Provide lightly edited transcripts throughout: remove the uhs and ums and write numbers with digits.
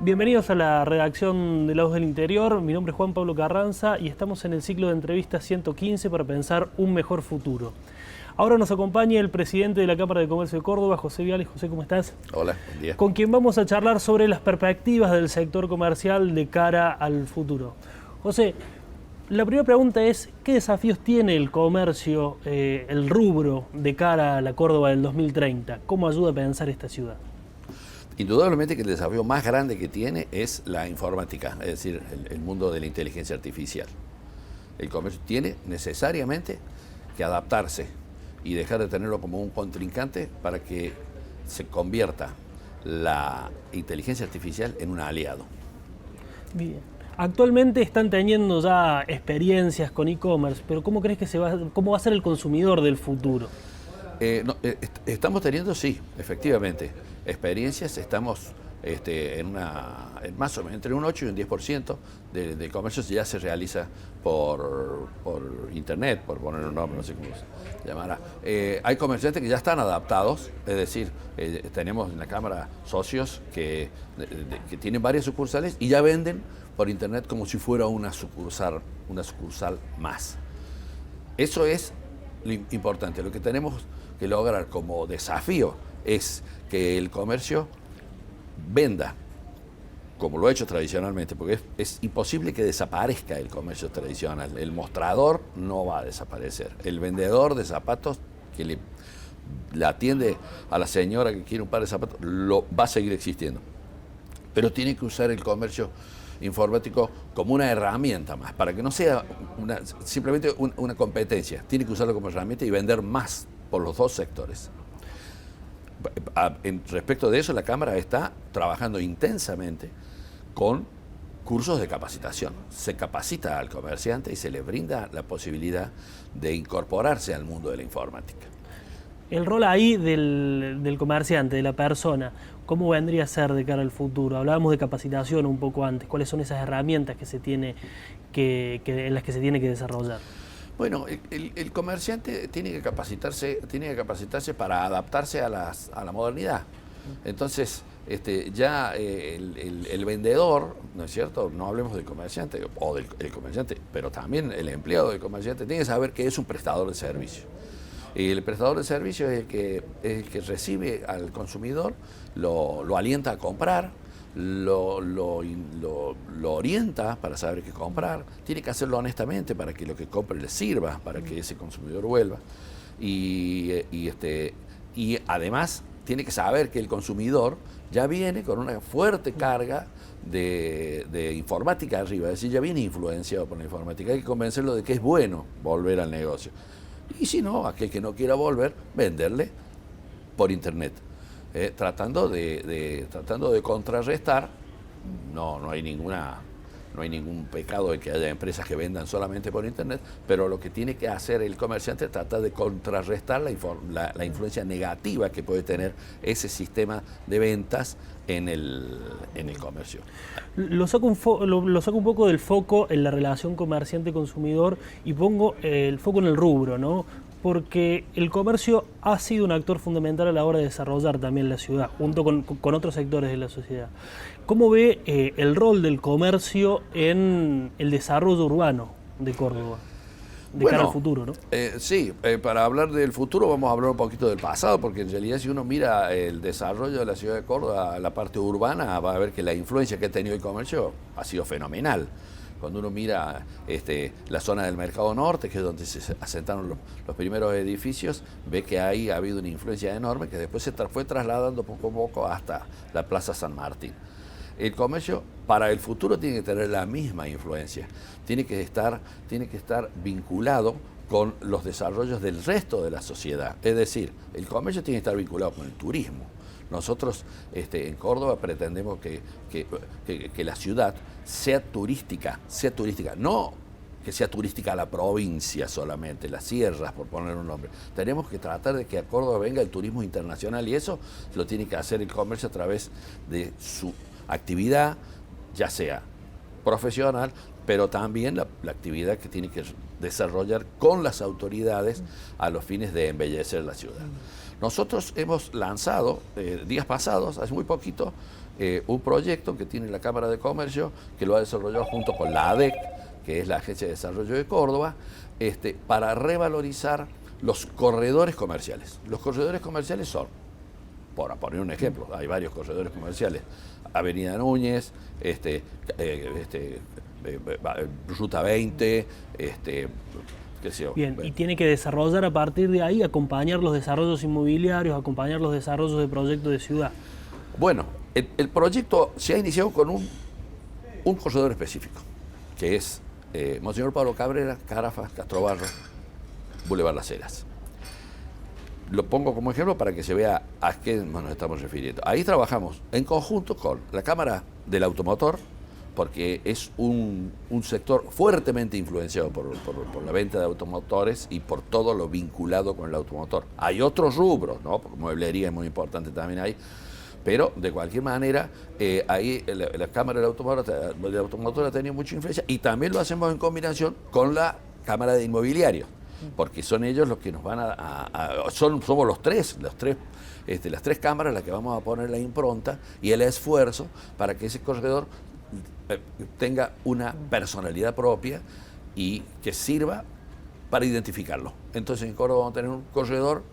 Bienvenidos a la redacción de La Voz del Interior. Mi nombre es Juan Pablo Carranza y estamos en el ciclo de entrevistas 115 para pensar un mejor futuro. Ahora nos acompaña el presidente de la Cámara de Comercio de Córdoba, José Viales. José, ¿cómo estás? Hola, buen día. Con quien vamos a charlar sobre las perspectivas del sector comercial de cara al futuro. José, la primera pregunta es, ¿qué desafíos tiene el comercio, el rubro, de cara a la Córdoba del 2030? ¿Cómo ayuda a pensar esta ciudad? Indudablemente que el desafío más grande que tiene es la informática, es decir, el mundo de la inteligencia artificial. El comercio tiene necesariamente que adaptarse y dejar de tenerlo como un contrincante para que se convierta la inteligencia artificial en un aliado. Bien. Actualmente están teniendo ya experiencias con e-commerce, pero ¿cómo crees que cómo va a ser el consumidor del futuro? Estamos teniendo, sí, efectivamente, experiencias. Estamos en más o menos entre un 8 y un 10% de comercio ya se realiza por internet, por poner un nombre, no sé cómo se llamará. Hay comerciantes que ya están adaptados, es decir, tenemos en la Cámara socios que tienen varias sucursales y ya venden por internet como si fuera una sucursal más. Eso es lo importante. Lo que tenemos que lograr como desafío es que el comercio venda como lo ha hecho tradicionalmente, porque es imposible que desaparezca el comercio tradicional. El mostrador no va a desaparecer. El vendedor de zapatos que le atiende a la señora que quiere un par de zapatos va a seguir existiendo. Pero tiene que usar el comercio informático como una herramienta más, para que no sea simplemente una competencia. Tiene que usarlo como herramienta y vender más por los dos sectores. Respecto de eso, la Cámara está trabajando intensamente con cursos de capacitación. Se capacita al comerciante y se le brinda la posibilidad de incorporarse al mundo de la informática. El rol ahí del comerciante, de la persona, ¿cómo vendría a ser de cara al futuro? Hablábamos de capacitación un poco antes. ¿Cuáles son esas herramientas que se tiene en las que se tiene que desarrollar? Bueno, el comerciante tiene que capacitarse para adaptarse a la modernidad. Entonces, ya el vendedor, ¿no es cierto? No hablemos del comerciante o del comerciante, pero también el empleado del comerciante tiene que saber que es un prestador de servicio. Y el prestador de servicio es el que recibe al consumidor, lo alienta a comprar, lo orienta para saber qué comprar, tiene que hacerlo honestamente para que lo que compre le sirva, para que ese consumidor vuelva. Y además tiene que saber que el consumidor ya viene con una fuerte carga de informática arriba, es decir, ya viene influenciado por la informática. Hay que convencerlo de que es bueno volver al negocio. Y si no, aquel que no quiera volver, venderle por internet. Tratando de contrarrestar, no hay ningún pecado en que haya empresas que vendan solamente por internet, pero lo que tiene que hacer el comerciante es tratar de contrarrestar la influencia negativa que puede tener ese sistema de ventas en el comercio. Lo saco un poco del foco en la relación comerciante-consumidor y pongo el foco en el rubro, ¿no? Porque el comercio ha sido un actor fundamental a la hora de desarrollar también la ciudad, junto con otros sectores de la sociedad. ¿Cómo ve el rol del comercio en el desarrollo urbano de Córdoba, cara al futuro, ¿no? Sí, para hablar del futuro vamos a hablar un poquito del pasado, porque en realidad si uno mira el desarrollo de la ciudad de Córdoba, la parte urbana, va a ver que la influencia que ha tenido el comercio ha sido fenomenal. Cuando uno mira la zona del Mercado Norte, que es donde se asentaron los primeros edificios, ve que ahí ha habido una influencia enorme que después se fue trasladando poco a poco hasta la Plaza San Martín. El comercio para el futuro tiene que tener la misma influencia, tiene que estar vinculado con los desarrollos del resto de la sociedad. Es decir, el comercio tiene que estar vinculado con el turismo. Nosotros en Córdoba pretendemos que la ciudad sea turística, no que sea turística la provincia solamente, las sierras, por poner un nombre. Tenemos que tratar de que a Córdoba venga el turismo internacional y eso lo tiene que hacer el comercio a través de su actividad, ya sea profesional, pero también la actividad que tiene que desarrollar con las autoridades a los fines de embellecer la ciudad. Nosotros hemos lanzado, días pasados, hace muy poquito, un proyecto que tiene la Cámara de Comercio, que lo ha desarrollado junto con la ADEC, que es la Agencia de Desarrollo de Córdoba, para revalorizar los corredores comerciales. Los corredores comerciales son, por poner un ejemplo, hay varios corredores comerciales: Avenida Núñez, Ruta 20, qué sé yo. Bien, y tiene que desarrollar a partir de ahí, acompañar los desarrollos inmobiliarios, acompañar los desarrollos de proyectos de ciudad. Bueno, el proyecto se ha iniciado con un corredor específico, que es Monseñor Pablo Cabrera, Carafa, Castrobarro, Boulevard Las Heras. Lo pongo como ejemplo para que se vea a qué nos estamos refiriendo. Ahí trabajamos en conjunto con la Cámara del Automotor, porque es un sector fuertemente influenciado por la venta de automotores y por todo lo vinculado con el automotor. Hay otros rubros, ¿no? Mueblería es muy importante también ahí, pero de cualquier manera, ahí la Cámara del Automotor ha tenido mucha influencia, y también lo hacemos en combinación con la Cámara de Inmobiliario, porque son ellos los que nos van somos las tres cámaras las que vamos a poner la impronta y el esfuerzo para que ese corredor tenga una personalidad propia y que sirva para identificarlo. Entonces en Córdoba vamos a tener un corredor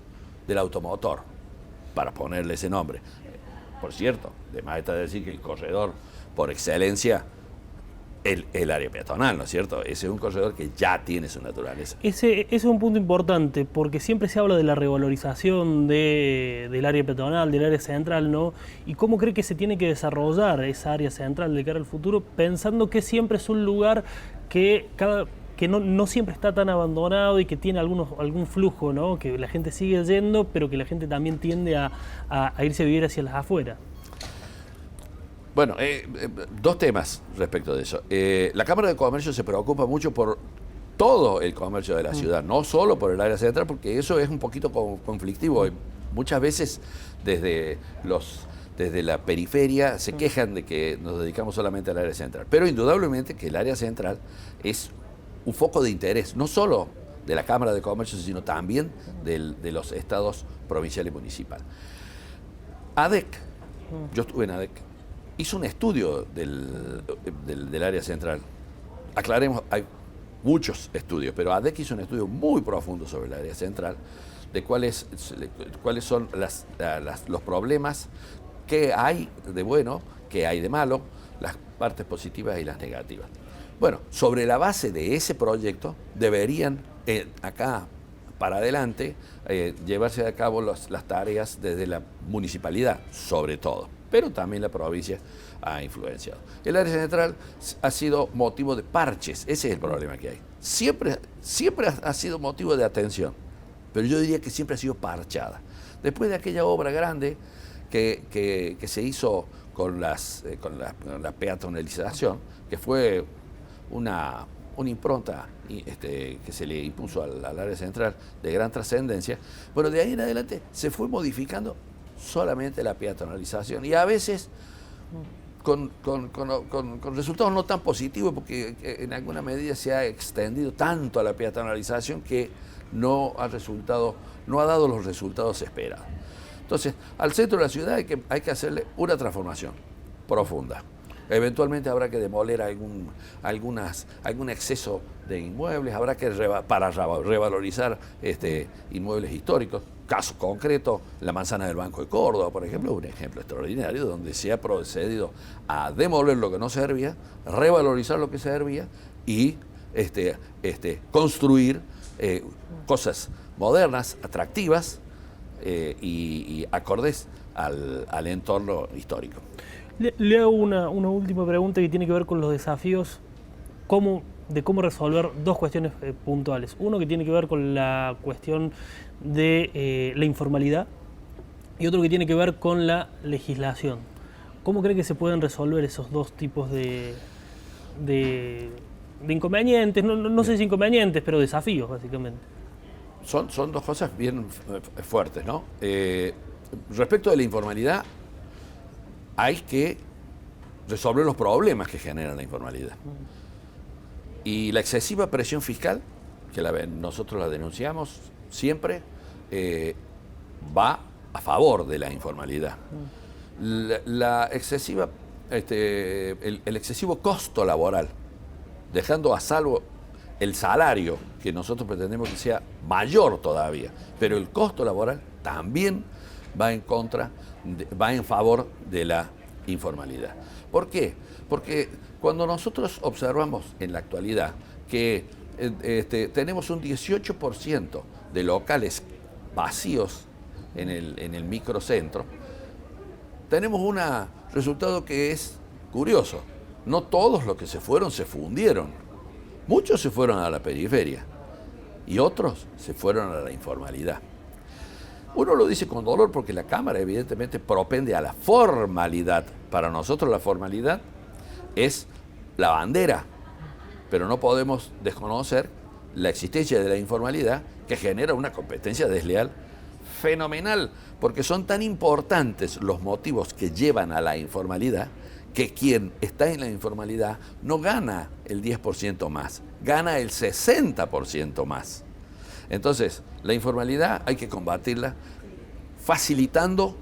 del automotor, para ponerle ese nombre. Por cierto, de más está decir que el corredor por excelencia el área peatonal, ¿no es cierto? Ese es un corredor que ya tiene su naturaleza. Ese es un punto importante, porque siempre se habla de la revalorización del área peatonal, del área central, ¿no? ¿Y cómo cree que se tiene que desarrollar esa área central de cara al futuro, pensando que siempre es un lugar que no siempre está tan abandonado y que tiene algún flujo, ¿no? Que la gente sigue yendo, pero que la gente también tiende a irse a vivir hacia las afueras? Bueno, dos temas respecto de eso. La Cámara de Comercio se preocupa mucho por todo el comercio de la ciudad, no solo por el área central, porque eso es un poquito conflictivo. Muchas veces desde la periferia se quejan de que nos dedicamos solamente al área central. Pero indudablemente que el área central es un foco de interés, no solo de la Cámara de Comercio, sino también de los estados provincial y municipal. ADEC, yo estuve en ADEC, hizo un estudio del área central. Aclaremos, hay muchos estudios, pero ADEC hizo un estudio muy profundo sobre el área central, de cuáles son los problemas, qué hay de bueno, qué hay de malo, las partes positivas y las negativas. Bueno, sobre la base de ese proyecto deberían acá para adelante llevarse a cabo las tareas desde la municipalidad, sobre todo, pero también la provincia ha influenciado. El área central ha sido motivo de parches, ese es el problema que hay. Siempre ha sido motivo de atención, pero yo diría que siempre ha sido parchada. Después de aquella obra grande que se hizo con la peatonalización, que fue una impronta que se le impuso al área central de gran trascendencia, bueno, de ahí en adelante se fue modificando solamente la peatonalización, y a veces con resultados no tan positivos, porque en alguna medida se ha extendido tanto a la peatonalización que no ha dado los resultados esperados. Entonces, al centro de la ciudad hay que hacerle una transformación profunda. Eventualmente habrá que demoler algún exceso de inmuebles, habrá que revalorizar inmuebles históricos. Caso concreto, la manzana del Banco de Córdoba, por ejemplo, un ejemplo extraordinario donde se ha procedido a demoler lo que no servía, revalorizar lo que servía y construir cosas modernas, atractivas y acordes al entorno histórico. Le hago una última pregunta que tiene que ver con los desafíos de cómo resolver dos cuestiones puntuales. Uno que tiene que ver con la cuestión de la informalidad y otro que tiene que ver con la legislación. ¿Cómo cree que se pueden resolver esos dos tipos de inconvenientes? No sé si inconvenientes, pero desafíos, básicamente. Son dos cosas bien fuertes, ¿no? Respecto de la informalidad, hay que resolver los problemas que genera la informalidad. Y la excesiva presión fiscal, que nosotros la denunciamos siempre, va a favor de la informalidad. la excesiva, el excesivo costo laboral, dejando a salvo el salario, que nosotros pretendemos que sea mayor todavía, pero el costo laboral también va en contra, va en favor de la informalidad. ¿Por qué? Porque cuando nosotros observamos en la actualidad que tenemos un 18% de locales vacíos en el microcentro, tenemos un resultado que es curioso. No todos los que se fueron se fundieron. Muchos se fueron a la periferia y otros se fueron a la informalidad. Uno lo dice con dolor porque la Cámara evidentemente propende a la formalidad. Para nosotros la formalidad es la bandera, pero no podemos desconocer la existencia de la informalidad, que genera una competencia desleal fenomenal, porque son tan importantes los motivos que llevan a la informalidad, que quien está en la informalidad no gana el 10% más, gana el 60% más. Entonces, la informalidad hay que combatirla facilitando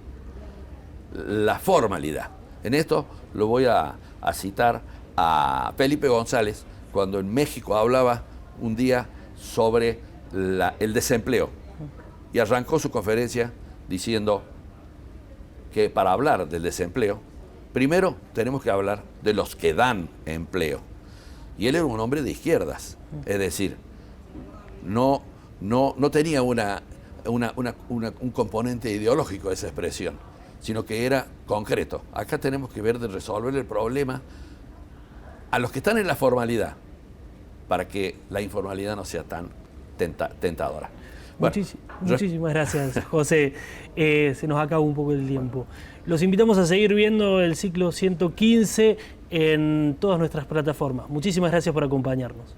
la formalidad. En esto lo voy a citar a Felipe González, cuando en México hablaba un día sobre el desempleo. Y arrancó su conferencia diciendo que para hablar del desempleo, primero tenemos que hablar de los que dan empleo. Y él era un hombre de izquierdas, es decir, no tenía un componente ideológico esa expresión, sino que era concreto. Acá tenemos que ver de resolver el problema a los que están en la formalidad, para que la informalidad no sea tan tentadora. Bueno, muchísimas gracias, José. Se nos acaba un poco el tiempo. Los invitamos a seguir viendo el ciclo 115 en todas nuestras plataformas. Muchísimas gracias por acompañarnos.